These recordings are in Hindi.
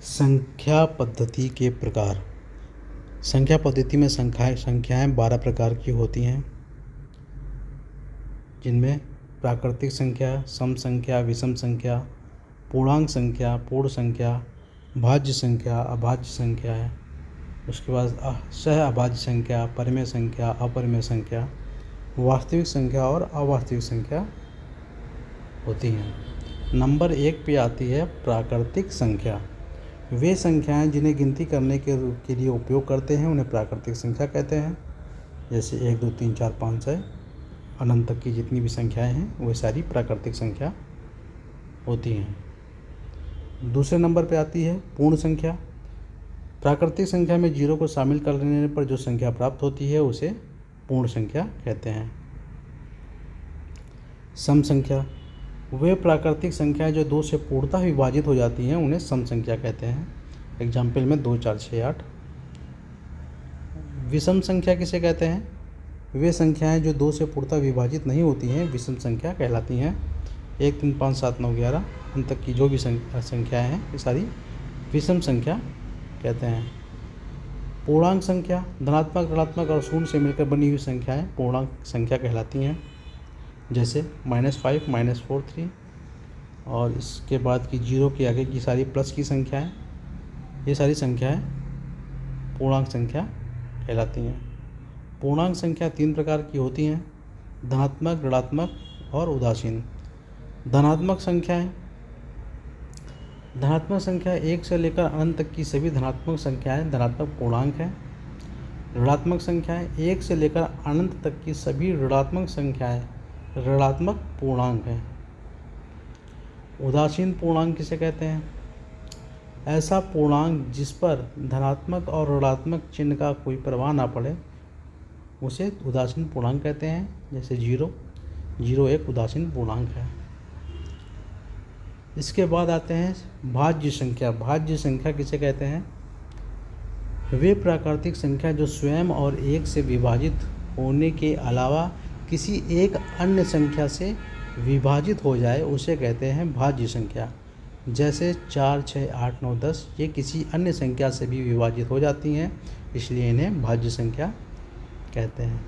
संख्या पद्धति के प्रकार। संख्या पद्धति में संख्याएं 12 प्रकार की होती हैं, जिनमें प्राकृतिक संख्या, सम संख्या, विषम संख्या, पूर्णांक संख्या, पूर्ण संख्या, भाज्य संख्या, अभाज्य संख्या है। उसके बाद सह अभाज्य संख्या, परिमेय संख्या, अपरिमेय संख्या, वास्तविक संख्या और अवास्तविक संख्या होती हैं। नंबर 1 पे आती है प्राकृतिक संख्या। वे संख्याएं जिन्हें गिनती करने के लिए उपयोग करते हैं उन्हें प्राकृतिक संख्या कहते हैं। जैसे 1 2 3 4 5 6 अनंत तक की जितनी भी संख्याएं हैं वे सारी प्राकृतिक संख्या होती हैं। दूसरे नंबर पे आती है पूर्ण संख्या। प्राकृतिक संख्या में 0 को शामिल कर लेने पर जो संख्या प्राप्त होती है उसे पूर्ण संख्या कहते हैं। सम संख्या। वे प्राकृतिक संख्याएं जो 2 से पूर्णतः विभाजित हो जाती हैं उन्हें सम संख्या कहते हैं। एग्जाम्पल में 2 4 6 8। विषम संख्या किसे कहते हैं? वे संख्याएं जो 2 से पूर्णतः विभाजित नहीं होती हैं विषम संख्या कहलाती हैं। 1 3 5 7 9 11 अंत तक की जो भी संख्याएं हैं ये सारी विषम संख्या कहते हैं। पूर्णांक संख्या। धनात्मक, ऋणात्मक और शून्य से मिलकर बनी हुई संख्याएं पूर्णांक संख्या कहलाती हैं। जैसे -5 -4 3 और इसके बाद की 0 के आगे की सारी प्लस की संख्याएं, ये सारी संख्याएं पूर्णांक संख्या कहलाती हैं। पूर्णांक संख्या 3 प्रकार की होती हैं, धनात्मक, ऋणात्मक और उदासीन। धनात्मक संख्याएं। धनात्मक संख्या 1 से लेकर अनंत तक की सभी धनात्मक संख्याएं धनात्मक पूर्णांक हैं। ऋणात्मक संख्याएं 1 से लेकर अनंत तक की सभी ऋणात्मक संख्याएं ऋणात्मक पूर्णांक हैं। उदासीन पूर्णांक किसे कहते हैं? ऐसा पूर्णांक जिस पर धनात्मक और ऋणात्मक चिन्ह का कोई प्रभाव ना पड़े उसे उदासीन पूर्णांक कहते हैं। जैसे 0 एक उदासीन पूर्णांक है। इसके बाद आते हैं भाज्य संख्या। भाज्य संख्या किसे कहते हैं? वे प्राकृतिक संख्या जो स्वयं और 1 से विभाजित होने के अलावा किसी एक अन्य संख्या से विभाजित हो जाए उसे कहते हैं भाज्य संख्या। जैसे 4 6 8 9 10 ये किसी अन्य संख्या से भी विभाजित हो जाती हैं, इसलिए इन्हें भाज्य संख्या कहते हैं।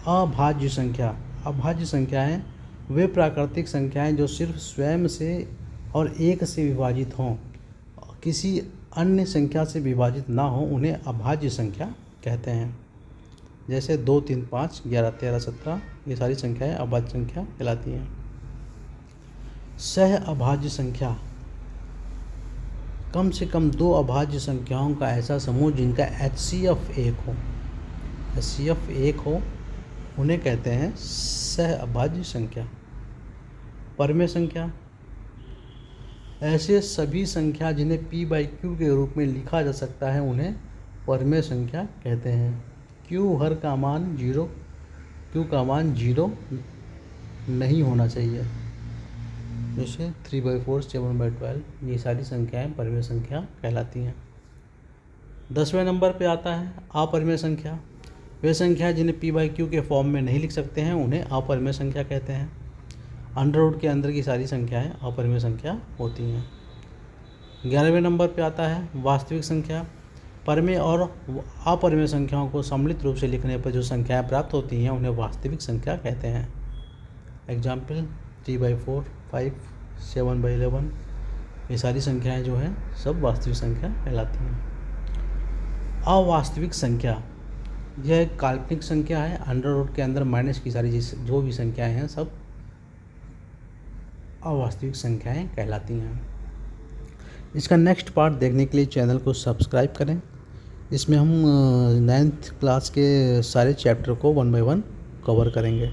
अभाज्य संख्या। अभाज्य संख्याएं वे प्राकृतिक संख्याएं जो सिर्फ स्वयं से और 1 से विभाजित हों, किसी अन्य संख्या से विभाजित ना हो उन्हें अभाज्य संख्या कहते हैं। जैसे 2 3 5 11 13 17 ये सारी संख्याएं अभाज्य संख्या कहलाती हैं। सह अभाज्य संख्या। कम से कम 2 अभाज्य संख्याओं का ऐसा समूह जिनका HCF 1 हो उन्हें कहते हैं सह अभाज्य संख्या। परिमेय संख्या। ऐसे सभी संख्या जिन्हें P/Q के रूप में लिखा जा सकता है उन्हें परिमेय संख्या कहते हैं। Q हर का मान 0, Q का मान 0 नहीं होना चाहिए। जैसे 3/4 7/12 ये सारी संख्याएं परिमेय संख्या कहलाती हैं। 10वें नंबर पे आता है अपरिमेय संख्या। वे संख्या जिन्हें P/Q के फॉर्म में नहीं लिख सकते हैं उन्हें अपरिमेय संख्या कहते हैं। अंडर के अंदर की सारी संख्याएं अपरिमेय संख्या होती हैं। 11वें नंबर पे आता है वास्तविक संख्या। परिमेय और अपरिमेय संख्याओं को सम्मिलित रूप से लिखने पर जो संख्याएं प्राप्त होती हैं उन्हें वास्तविक संख्या कहते हैं। एग्जाम्पल 3/4 5 7/11 ये सारी संख्याएं जो हैं सब वास्तविक संख्या कहलाती हैं। अवास्तविक संख्या। यह एक काल्पनिक संख्या है। अंडर के अंदर माइनस की सारी जो भी संख्याएं हैं सब अवास्तविक संख्याएं कहलाती हैं। इसका नेक्स्ट पार्ट देखने के लिए चैनल को सब्सक्राइब करें। इसमें हम 9th क्लास के सारे चैप्टर को 1 बाय 1 कवर करेंगे।